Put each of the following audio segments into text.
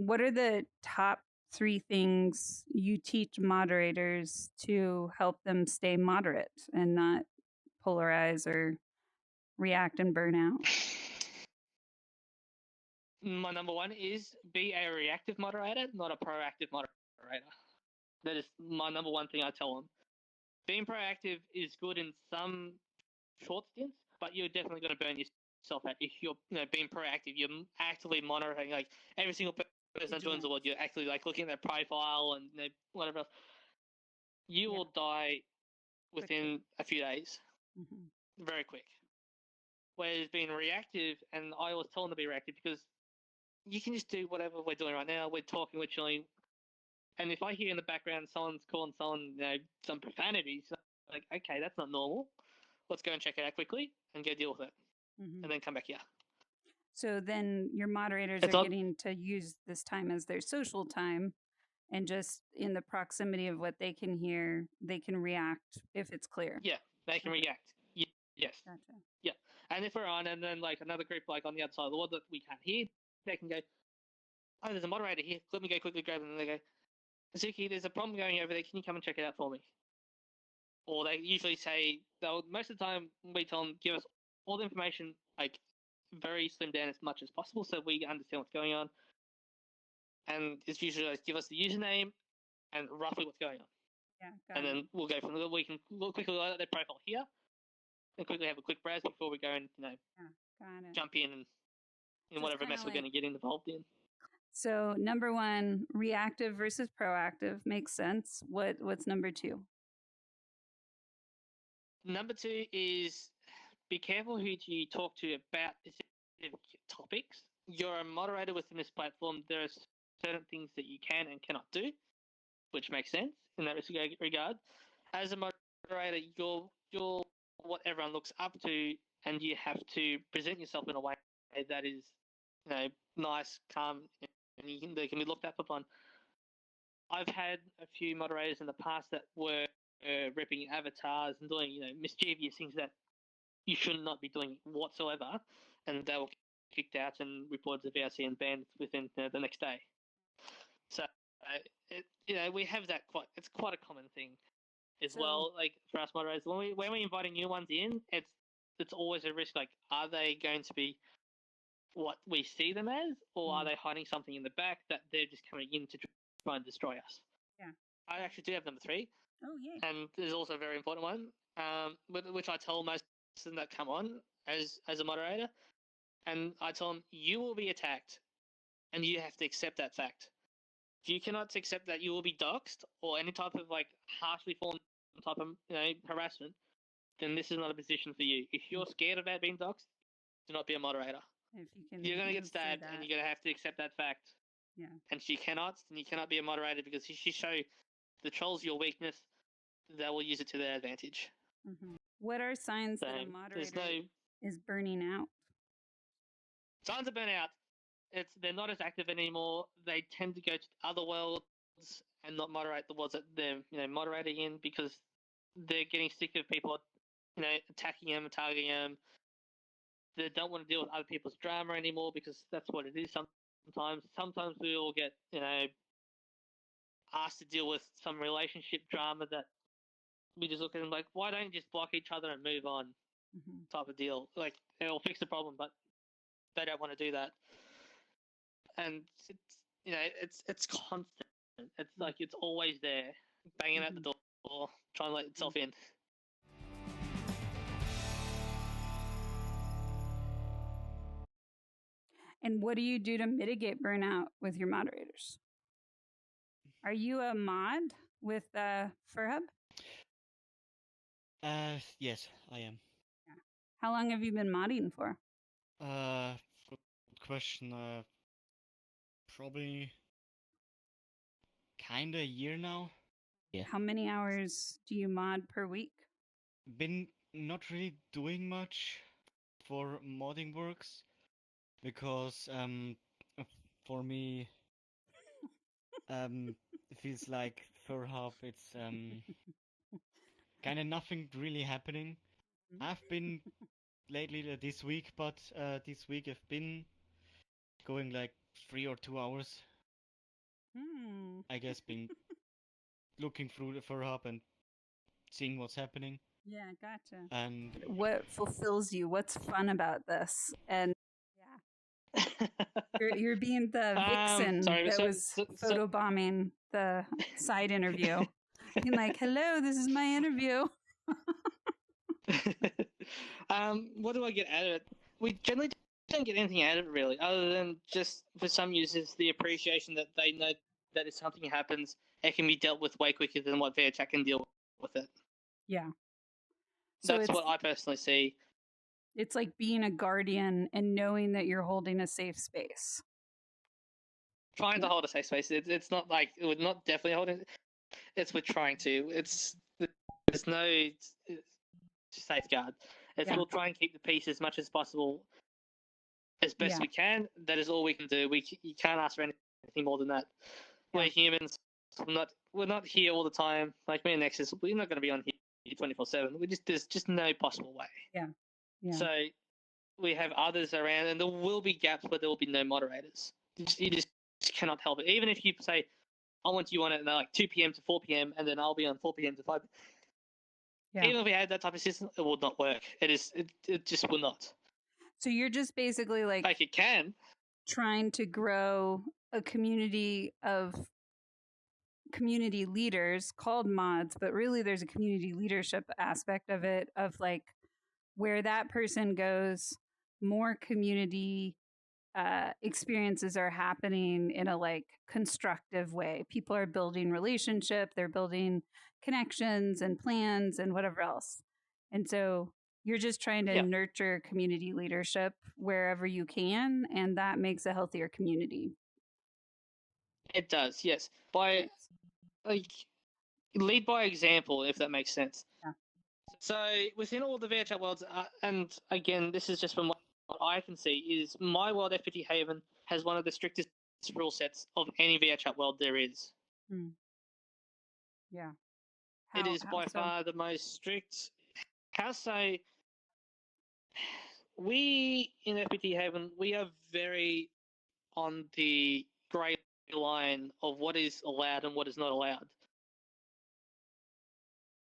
what are the top 3 things you teach moderators to help them stay moderate and not polarize or react and burn out? My number one is be a reactive moderator, not a proactive moderator. That is my number one thing I tell them. Being proactive is good in some short stints, but you're definitely going to burn yourself out if you're being proactive. You're actively monitoring like every single person that joins the world. You're actually like looking at their profile and whatever else. You will die within a few days, very quick. Whereas being reactive, and I always tell them to be reactive because you can just do whatever we're doing right now. We're talking, we're chilling. And if I hear in the background someone's calling someone, some profanities, like, okay, that's not normal. Let's go and check it out quickly and go deal with it. And then come back here. So then your moderators are getting to use this time as their social time, and just in the proximity of what they can hear, they can react if it's clear. Yeah, they can react. Yes. Gotcha. Yeah. And if we're on, and then like another group like on the other side of the world that we can't hear, they can go, oh, there's a moderator here. Let me go quickly grab them. And they go, Azuki, there's a problem going over there. Can you come and check it out for me? Or they usually say, most of the time we tell them, give us all the information, like very slimmed down as much as possible so we understand what's going on. And it's usually like, give us the username and roughly what's going on. Yeah, and then we'll go from there. We can quickly look at their profile here and quickly have a quick browse before we go and, jump in and in whatever mess we're going to get involved in. So number one, reactive versus proactive makes sense. What's number two? Number two is be careful who you talk to about specific topics. You're a moderator within this platform. There are certain things that you can and cannot do, which makes sense in that regard. As a moderator, you're what everyone looks up to, and you have to present yourself in a way that is, nice, calm, and they can be looked up upon. I've had a few moderators in the past that were ripping avatars and doing, mischievous things that you should not be doing whatsoever, and they were kicked out and reported to VRC and banned within the next day. So, we have that it's quite a common thing as well. Like for us moderators, when we're inviting new ones in, it's always a risk. Like, are they going to be what we see them as, or are they hiding something in the back that they're just coming in to try and destroy us? Yeah. I actually do have number three. Oh, yeah. And there's also a very important one, which I tell most of them that come on as a moderator, and I tell them, you will be attacked, and you have to accept that fact. If you cannot accept that you will be doxxed or any type of harshly formed type of harassment, then this is not a position for you. If you're scared about being doxxed, do not be a moderator. You're going to get stabbed, and you're going to have to accept that fact. Yeah. And she cannot, and you cannot be a moderator, because if you show the trolls your weakness, they will use it to their advantage. What are signs that a moderator is burning out? Signs of burnout. They're not as active anymore. They tend to go to other worlds and not moderate the worlds that they're moderating in, because they're getting sick of people attacking them, targeting them. They don't want to deal with other people's drama anymore, because that's what it is. Sometimes we all get asked to deal with some relationship drama that we just look at them like, why don't you just block each other and move on, type of deal. Like, it'll fix the problem, but they don't want to do that. And it's constant. It's like it's always there, banging at the door, trying to let itself in. And what do you do to mitigate burnout with your moderators? Are you a mod with Furhub? Yes, I am. Yeah. How long have you been modding for? Good question. Probably kinda a year now. Yeah. How many hours do you mod per week? Been not really doing much for modding works, because for me it feels like Furhub, it's kinda nothing really happening. I've been lately this week, but this week I've been going like 3 or 2 hours I guess being looking through the fur hub and seeing what's happening. Yeah, gotcha. And What fulfills you? What's fun about this? And yeah, you're being the vixen sorry, that was photobombing the side interview. Being like, "Hello, this is my interview." What do I get out of it? We generally don't get anything out of it, really, other than just for some users the appreciation that they know that if something happens, it can be dealt with way quicker than what VRChat can deal with it. Yeah. So That's what I personally see. It's like being a guardian and knowing that you're holding a safe space. Trying to hold a safe space. It's not like we're not definitely holding. It's we're trying to. There's no safeguard. We'll try and keep the peace as much as possible, as best we can. That is all we can do. You can't ask for anything more than that. We're humans. We're not here all the time. Like me and Nexus, we're not going to be on here 24/7. There's just no possible way. Yeah. So we have others around, and there will be gaps where there will be no moderators. You just cannot help it. Even if you say, I want you on it like 2 p.m. to 4 p.m. and then I'll be on 4 p.m. to 5 p.m. Yeah. Even if we had that type of system, it would not work. It just will not. So you're just basically like it can trying to grow a community of community leaders called mods, but really there's a community leadership aspect of it, of like where that person goes, more community experiences are happening in a like constructive way. People are building relationship, they're building connections and plans and whatever else. And so you're just trying to nurture community leadership wherever you can, and that makes a healthier community. It does, yes. Lead by example, if that makes sense. Yeah. So within all the VRChat worlds, and again, this is just from what I can see, is my world FPT Haven has one of the strictest rule sets of any VRChat world there is. Yeah. It is by far the most strict. How so? We in FPT Haven, we are very on the grey line of what is allowed and what is not allowed.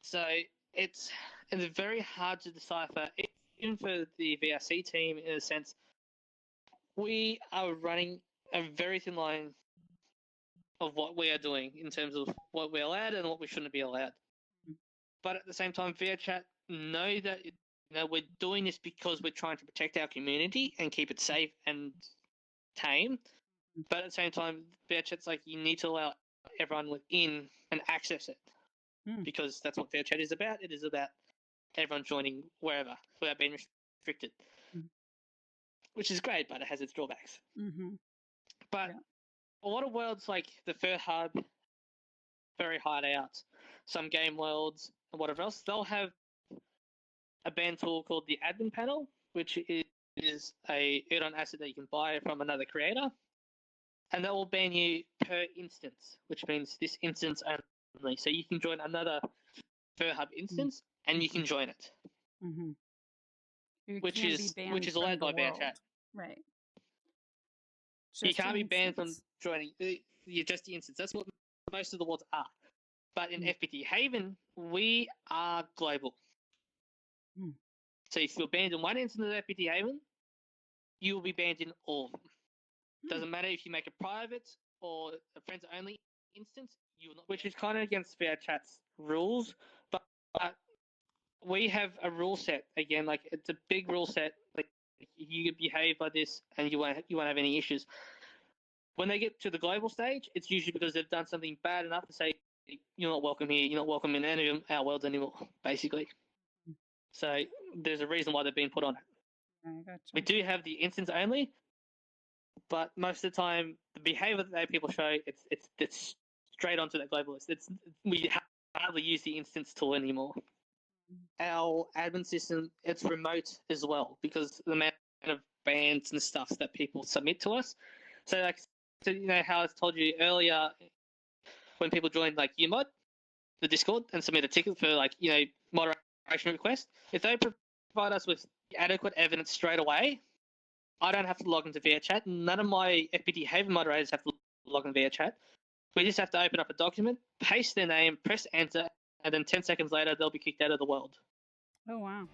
So it's very hard to decipher, even for the VRC team, in a sense. We are running a very thin line of what we are doing in terms of what we're allowed and what we shouldn't be allowed. But at the same time, VRChat know that we're doing this because we're trying to protect our community and keep it safe and tame. But at the same time, VRChat's like, you need to allow everyone within and access it. Because that's what VRChat is about. It is about everyone joining wherever without being restricted. Which is great, but it has its drawbacks. But a lot of worlds like the Fur Hub, Furry Hideout, some game worlds, and whatever else, they'll have a ban tool called the admin panel, which is a add-on asset that you can buy from another creator. And that will ban you per instance, which means this instance only. So you can join another Fur Hub instance, and you can join it. Which is allowed by VRChat. Right. You can't be banned from joining just the instance. That's what most of the worlds are. But in FPT Haven, we are global. So if you're banned in one instance of FPT Haven, you will be banned in all of them. Doesn't matter if you make a private or a friends only instance, you will not, which is kind of against VRChat's rules. But we have a rule set again, like it's a big rule set. Like you behave by this, and you won't have any issues. When they get to the global stage, it's usually because they've done something bad enough to say you're not welcome here. You're not welcome in any of our worlds anymore, basically. So there's a reason why they've been put on it. I gotcha. We do have the instance only, but most of the time, the behavior that people show, it's straight onto that global list. We hardly use the instance tool anymore. Our admin system, it's remote as well because the amount of bans and stuff that people submit to us. So how I told you earlier, when people join like UMod, the Discord, and submit a ticket for moderation request, if they provide us with adequate evidence straight away, I don't have to log into VRChat. None of my FPT Haven moderators have to log into VRChat. We just have to open up a document, paste their name, press enter, and then 10 seconds later they'll be kicked out of the world. Oh wow.